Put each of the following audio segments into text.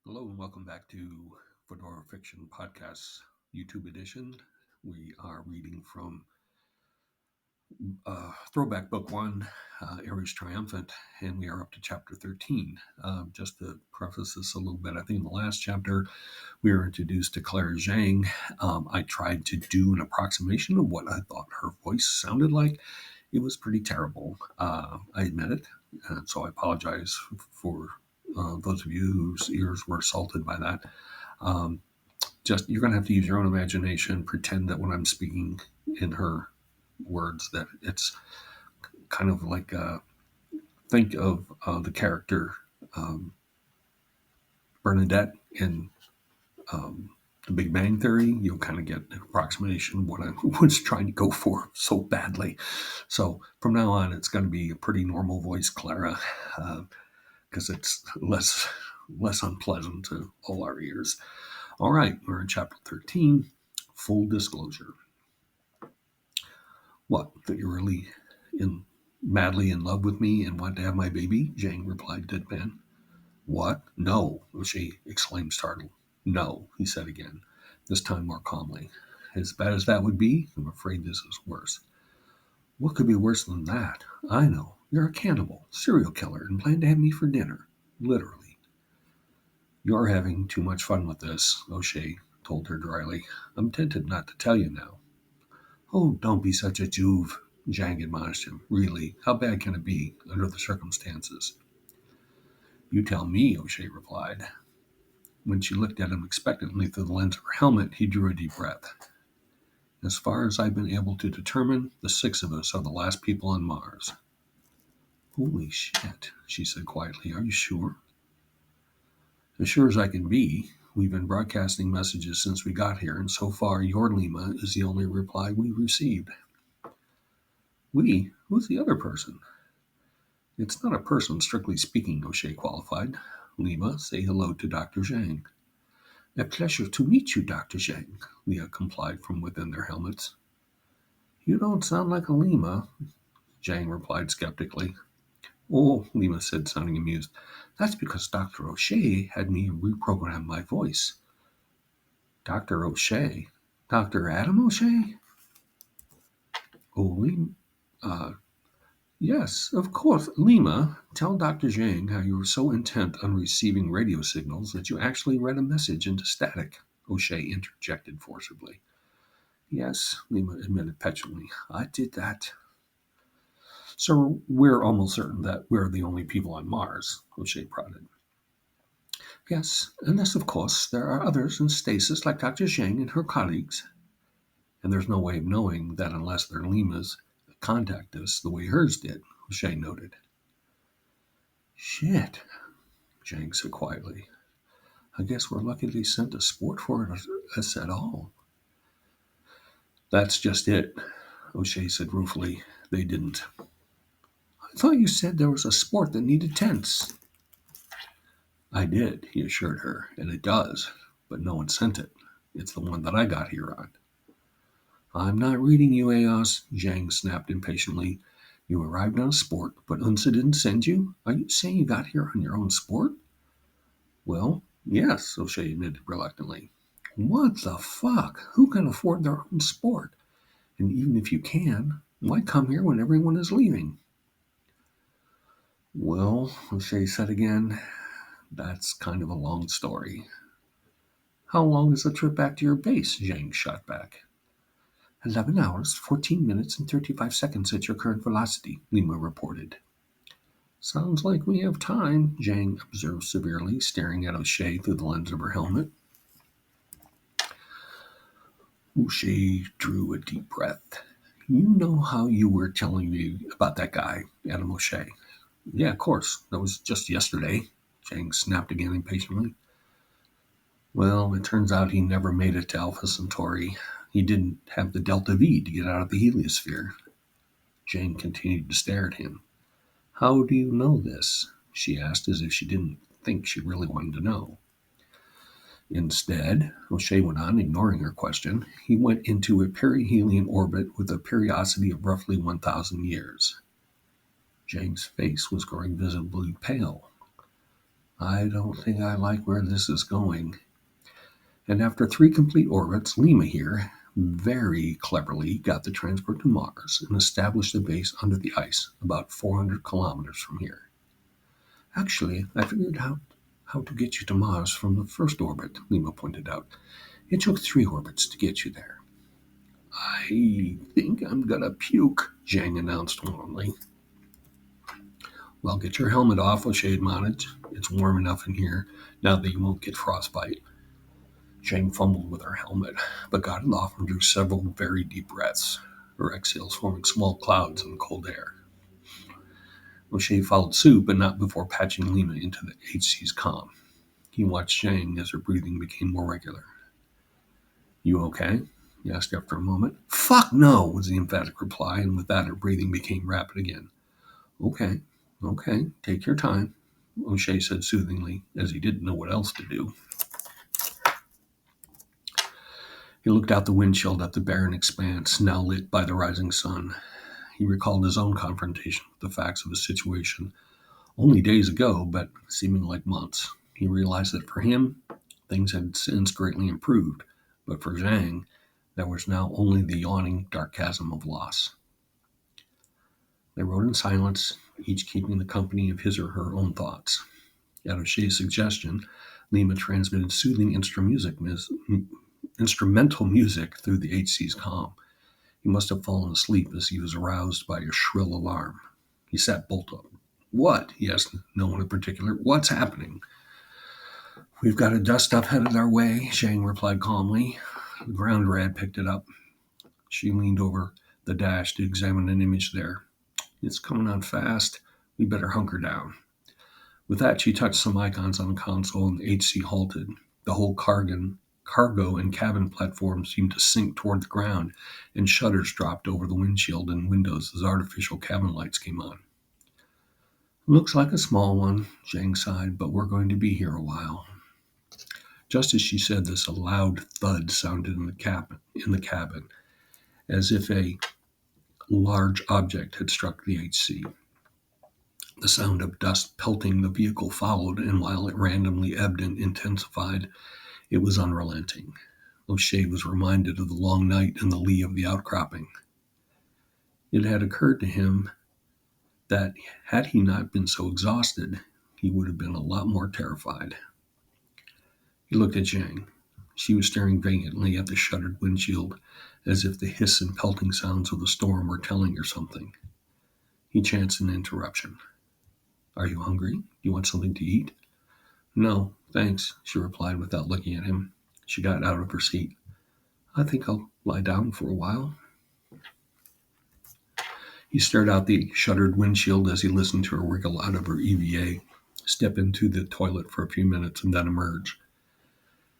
Hello and welcome back to Fedora Fiction Podcast YouTube edition. We are reading from Throwback Book 1, Aries Triumphant, and we are up to Chapter 13. Just to preface this a little bit, I think in the last chapter we were introduced to Claire Xhang. I tried to do an approximation of what I thought her voice sounded like. It was pretty terrible, I admit it, and so I apologize for those of you whose ears were assaulted by that. Just you're going to have to use your own imagination, pretend that when I'm speaking in her words that it's kind of like think of the character Bernadette in The Big Bang Theory. You'll kind of get an approximation of what I was trying to go for so badly. So from now on, it's going to be a pretty normal voice, Clara, because it's less unpleasant to all our ears. All right, we're in chapter 13, full disclosure. What, that you're really madly in love with me and want to have my baby? Xhang replied deadpan. What? No, she exclaimed startled. No, he said again, this time more calmly. As bad as that would be, I'm afraid this is worse. What could be worse than that? I know. You're a cannibal, serial killer, and plan to have me for dinner. Literally. You're having too much fun with this, O'Shea told her dryly. I'm tempted not to tell you now. Oh, don't be such a Juve, Xhang admonished him. Really, how bad can it be, under the circumstances? You tell me, O'Shea replied. When she looked at him expectantly through the lens of her helmet, he drew a deep breath. As far as I've been able to determine, the six of us are the last people on Mars. Holy shit, she said quietly. Are you sure? As sure as I can be. We've been broadcasting messages since we got here, and so far your Lima is the only reply we've received. We? Who's the other person? It's not a person, strictly speaking, O'Shea qualified. Lima, say hello to Dr. Xhang. A pleasure to meet you, Dr. Xhang, Leah complied from within their helmets. You don't sound like a Lima, Xhang replied skeptically. Oh, Lima said, sounding amused. That's because Dr. O'Shea had me reprogram my voice. Dr. O'Shea? Dr. Adam O'Shea? Oh, Lima, yes, of course. Lima, tell Dr. Xhang how you were so intent on receiving radio signals that you actually read a message into static, O'Shea interjected forcibly. Yes, Lima admitted petulantly. I did that. So we're almost certain that we're the only people on Mars, O'Shea prodded. Yes, unless, of course, there are others in stasis like Dr. Xhang and her colleagues. And there's no way of knowing that unless they're Lima's contact us the way hers did, O'Shea noted. Shit, Xhang said quietly. I guess we're lucky they sent a sport for us at all. That's just it, O'Shea said ruefully. They didn't. I thought you said there was a sport that needed tents. I did, he assured her, and it does, but no one sent it. It's the one that I got here on. I'm not reading you, Eos, Xhang snapped impatiently. You arrived on a sport, but Unsa didn't send you? Are you saying you got here on your own sport? Well, yes, O'Shea admitted reluctantly. What the fuck? Who can afford their own sport? And even if you can, why come here when everyone is leaving? Well, O'Shea said again, that's kind of a long story. How long is the trip back to your base? Xhang shot back. 11 hours, 14 minutes, and 35 seconds at your current velocity, Lima reported. Sounds like we have time, Xhang observed severely, staring at O'Shea through the lens of her helmet. O'Shea drew a deep breath. You know how you were telling me about that guy, Adam O'Shea? Yeah, of course. That was just yesterday, Xhang snapped again impatiently. Well, it turns out he never made it to Alpha Centauri. He didn't have the Delta V to get out of the heliosphere. Xhang continued to stare at him. How do you know this? She asked, as if she didn't think she really wanted to know. Instead, O'Shea went on, ignoring her question, he went into a perihelion orbit with a periodicity of roughly 1,000 years. Xhang's face was growing visibly pale. I don't think I like where this is going. And after 3 complete orbits, Lima here very cleverly got the transport to Mars and established a base under the ice about 400 kilometers from here. Actually, I figured out how to get you to Mars from the first orbit, Lima pointed out. It took 3 orbits to get you there. I think I'm gonna puke, Zhang announced warmly. Well, get your helmet off, O'Shea admonished. It's warm enough in here now that you won't get frostbite. Zhang fumbled with her helmet, but got it off and drew several very deep breaths, her exhales forming small clouds in the cold air. O'Shea followed suit, but not before patching Lima into the HC's comm. He watched Zhang as her breathing became more regular. You okay? He asked after a moment. Fuck no, was the emphatic reply, and with that her breathing became rapid again. Okay, take your time, O'Shea said soothingly, as he didn't know what else to do. He looked out the windshield at the barren expanse, now lit by the rising sun. He recalled his own confrontation with the facts of his situation only days ago, but seeming like months. He realized that for him, things had since greatly improved, but for Zhang, there was now only the yawning dark chasm of loss. They rode in silence, each keeping the company of his or her own thoughts. At O'Shea's suggestion, Lima transmitted soothing instrumental music through the HC's comm. He must have fallen asleep as he was aroused by a shrill alarm. He sat bolt upright. What? He asked no one in particular. What's happening? We've got a dust up headed our way, Xhang replied calmly. The ground rad picked it up. She leaned over the dash to examine an image there. It's coming on fast. We better hunker down. With that, she touched some icons on the console and the HC halted. The whole cargo and cabin platform seemed to sink toward the ground, and shutters dropped over the windshield and windows as artificial cabin lights came on. Looks like a small one, Zhang sighed, but we're going to be here a while. Just as she said this, a loud thud sounded in the cabin, as if a large object had struck the HC. The sound of dust pelting the vehicle followed, and while it randomly ebbed and intensified, it was unrelenting. O'Shea was reminded of the long night in the lee of the outcropping. It had occurred to him that had he not been so exhausted, he would have been a lot more terrified. He looked at Zhang. She was staring vacantly at the shuttered windshield, as if the hiss and pelting sounds of the storm were telling her something. He chanced an interruption. Are you hungry? Do you want something to eat? No, thanks, she replied without looking at him. She got out of her seat. I think I'll lie down for a while. He stared out the shuttered windshield as he listened to her wriggle out of her EVA, step into the toilet for a few minutes, and then emerge.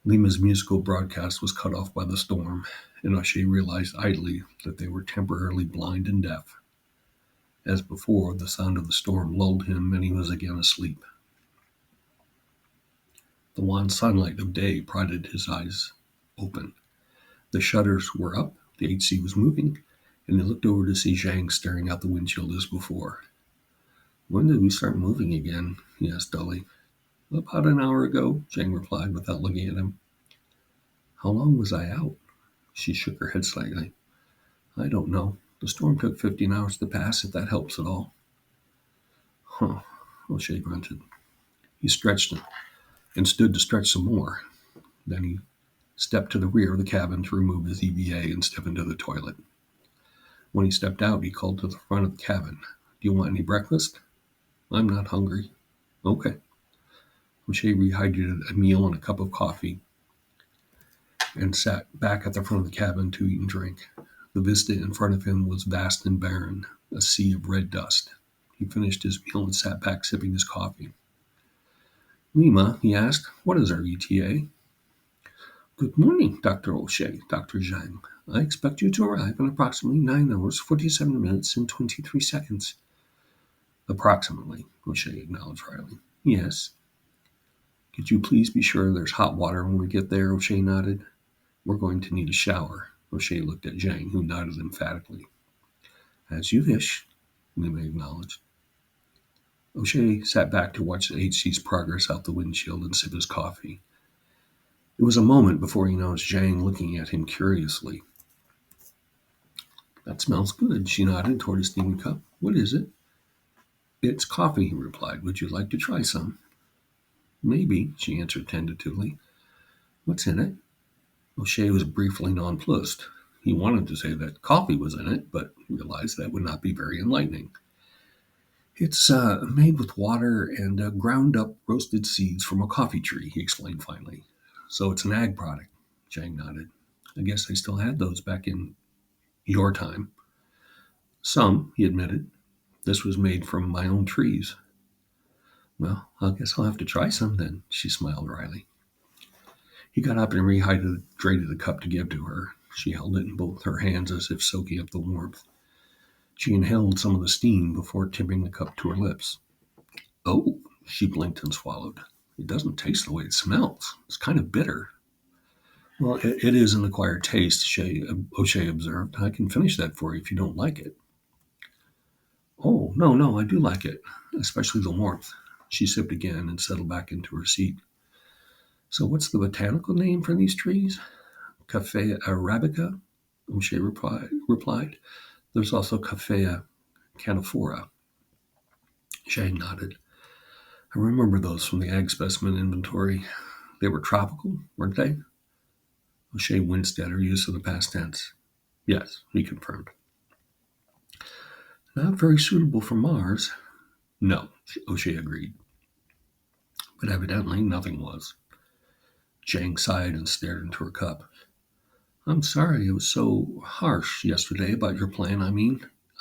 Lima's musical broadcast was cut off by the storm, and O'Shea realized idly that they were temporarily blind and deaf. As before, the sound of the storm lulled him, and he was again asleep. The wan sunlight of day prodded his eyes open. The shutters were up, the HC was moving, and he looked over to see Zhang staring out the windshield as before. When did we start moving again? He asked dully. About an hour ago, Zhang replied without looking at him. How long was I out? She shook her head slightly. I don't know. The storm took 15 hours to pass, if that helps at all. Huh, O'Shea grunted. He stretched and stood to stretch some more. Then he stepped to the rear of the cabin to remove his EVA and step into the toilet. When he stepped out, he called to the front of the cabin. Do you want any breakfast? I'm not hungry. Okay. O'Shea rehydrated a meal and a cup of coffee and sat back at the front of the cabin to eat and drink. The vista in front of him was vast and barren, a sea of red dust. He finished his meal and sat back sipping his coffee. Lima, he asked, what is our ETA? Good morning, Dr. O'Shea, Dr. Zhang. I expect you to arrive in approximately 9 hours, 47 minutes, and 23 seconds. Approximately, O'Shea acknowledged dryly. Yes. Could you please be sure there's hot water when we get there? O'Shea nodded. We're going to need a shower. O'Shea looked at Zhang, who nodded emphatically. As you wish, Lima acknowledged. O'Shea sat back to watch the HC's progress out the windshield and sip his coffee. It was a moment before he noticed Zhang looking at him curiously. "That smells good," she nodded toward a steaming cup. "What is it?" "It's coffee," he replied. "Would you like to try some?" "Maybe," she answered tentatively. "What's in it?" O'Shea was briefly nonplussed. He wanted to say that coffee was in it, but realized that would not be very enlightening. "It's made with water and ground up roasted seeds from a coffee tree," he explained finally. "So it's an ag product." Zhang nodded. "I guess they still had those back in your time." "Some," he admitted. "This was made from my own trees." "Well, I guess I'll have to try some then," she smiled wryly. He got up and rehydrated the cup to give to her. She held it in both her hands as if soaking up the warmth. She inhaled some of the steam before tipping the cup to her lips. "Oh," she blinked and swallowed. "It doesn't taste the way it smells. It's kind of bitter." "Well, it is an acquired taste," O'Shea observed. "I can finish that for you if you don't like it." "Oh, no, I do like it, especially the warmth." She sipped again and settled back into her seat. "So what's the botanical name for these trees?" "Cafe arabica," O'Shea replied. "There's also Cafe caniphora." Zhang nodded. "I remember those from the ag specimen inventory. They were tropical, weren't they?" O'Shea winced at her use of the past tense. "Yes," he confirmed. "Not very suitable for Mars." "No," O'Shea agreed. But evidently nothing was. Zhang sighed and stared into her cup. "I'm sorry it was so harsh yesterday about your plan.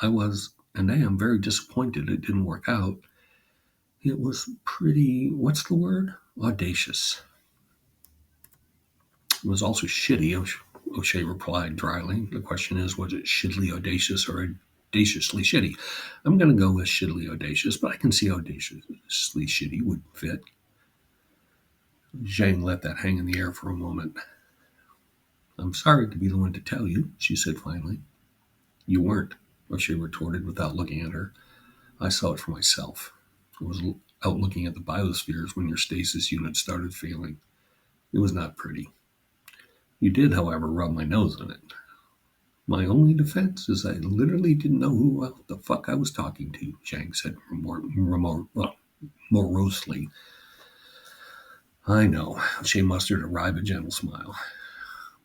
I was and I am very disappointed it didn't work out. It was pretty, what's the word? Audacious." "It was also shitty," O'Shea replied dryly. "The question is, was it shittily audacious or audaciously shitty? I'm going to go with shittily audacious, but I can see audaciously shitty would fit." Zhang let that hang in the air for a moment. "I'm sorry to be the one to tell you," she said finally. "You weren't," O'Shea retorted without looking at her. "I saw it for myself. I was out looking at the biospheres when your stasis unit started failing. It was not pretty. You did, however, rub my nose in it. My only defense is I literally didn't know who the fuck I was talking to," Zhang said morosely. "I know," she mustered a wry but gentle smile.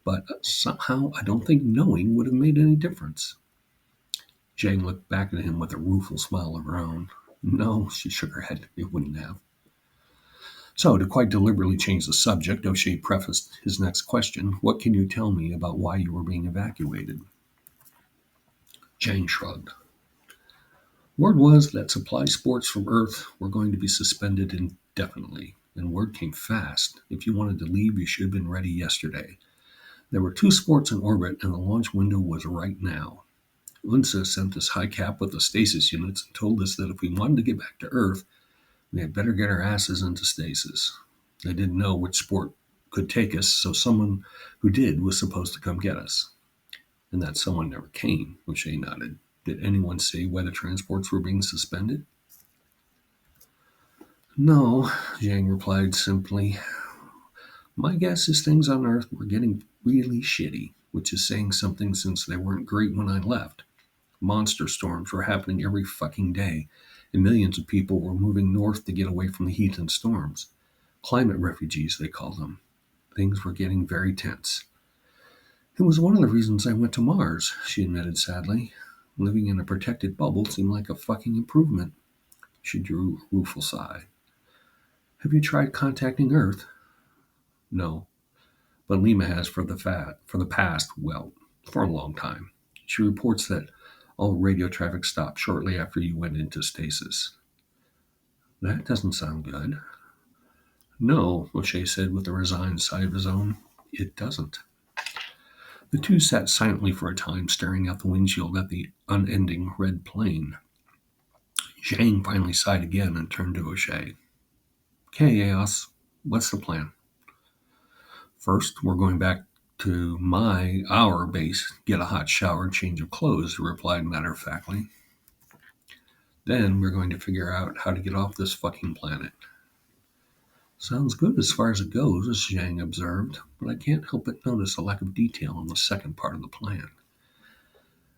"But somehow I don't think knowing would have made any difference." Zhang looked back at him with a rueful smile of her own. "No," she shook her head, "it wouldn't have." So, to quite deliberately change the subject, O'Shea prefaced his next question. "What can you tell me about why you were being evacuated?" Zhang shrugged. "Word was that supply sports from Earth were going to be suspended indefinitely, and word came fast. If you wanted to leave, you should have been ready yesterday. There were 2 sports in orbit, and the launch window was right now. UNSA sent us high cap with the stasis units and told us that if we wanted to get back to Earth, we had better get our asses into stasis. They didn't know which sport could take us, so someone who did was supposed to come get us. And that someone never came," O'Shea nodded. "Did anyone say why the transports were being suspended?" "No," Zhang replied simply. "My guess is things on Earth were getting really shitty, which is saying something since they weren't great when I left. Monster storms were happening every fucking day, and millions of people were moving north to get away from the heat and storms. Climate refugees, they call them. Things were getting very tense. It was one of the reasons I went to Mars," she admitted sadly. "Living in a protected bubble seemed like a fucking improvement." She drew a rueful sigh. "Have you tried contacting Earth?" "No, but Lima has for the past, well, for a long time. She reports that all radio traffic stopped shortly after you went into stasis." "That doesn't sound good." "No," O'Shea said with a resigned sigh of his own. "It doesn't." The two sat silently for a time, staring out the windshield at the unending red plain. Zhang finally sighed again and turned to O'Shea. "Okay, Eos, what's the plan?" "First, we're going back to our base, get a hot shower and change of clothes," he replied matter-of-factly. Then we're going to figure out how to get off this fucking planet. Sounds good as far as it goes, as Xhang observed, but I can't help but notice a lack of detail in the second part of the plan.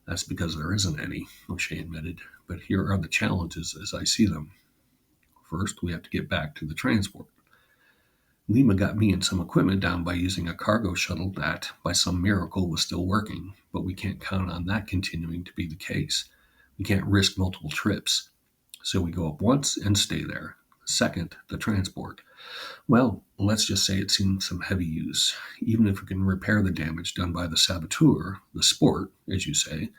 That's because there isn't any, O'Shea admitted, but here are the challenges as I see them. First, we have to get back to the transport. Lima got me and some equipment down by using a cargo shuttle that, by some miracle, was still working, but we can't count on that continuing to be the case. We can't risk multiple trips. So we go up once and stay there. Second, the transport. Well, let's just say it's seen some heavy use. Even if we can repair the damage done by the saboteur, the sport, as you say,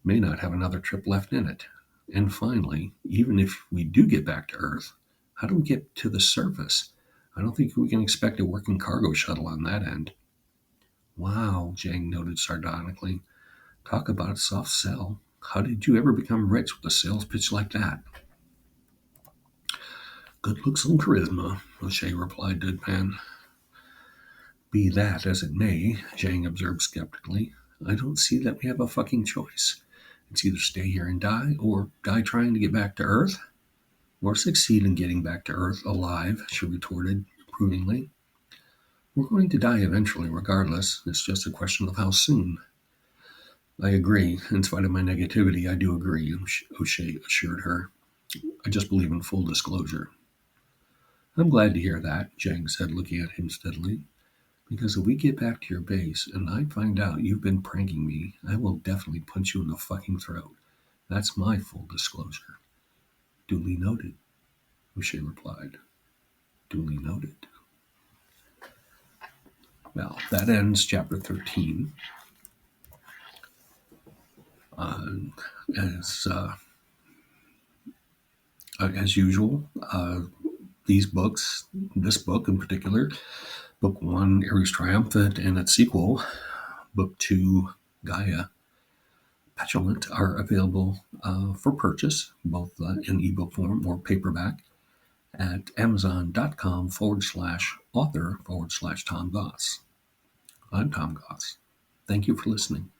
may not have another trip left in it. And finally, even if we do get back to Earth, how do we get to the surface? I don't think we can expect a working cargo shuttle on that end. Wow, Zhang noted sardonically. Talk about a soft sell. How did you ever become rich with a sales pitch like that? Good looks and charisma, O'Shea replied deadpan. Be that as it may, Zhang observed skeptically, I don't see that we have a fucking choice. It's either stay here and die, or die trying to get back to Earth. Or succeed in getting back to Earth alive, she retorted approvingly. We're going to die eventually, regardless. It's just a question of how soon. I agree. In spite of my negativity, I do agree, O'Shea assured her. I just believe in full disclosure. I'm glad to hear that, Zhang said, looking at him steadily. Because if we get back to your base and I find out you've been pranking me, I will definitely punch you in the fucking throat. That's my full disclosure. Duly noted, O'Shea replied. Duly noted. Well, that ends chapter 13. As usual, these books, this book in particular, Book 1, Ares Triumphant, and its sequel, Book 2, Gaia, Petulant, are available for purchase, both in ebook form or paperback, at amazon.com/author/Tom Goss. I'm Tom Goss. Thank you for listening.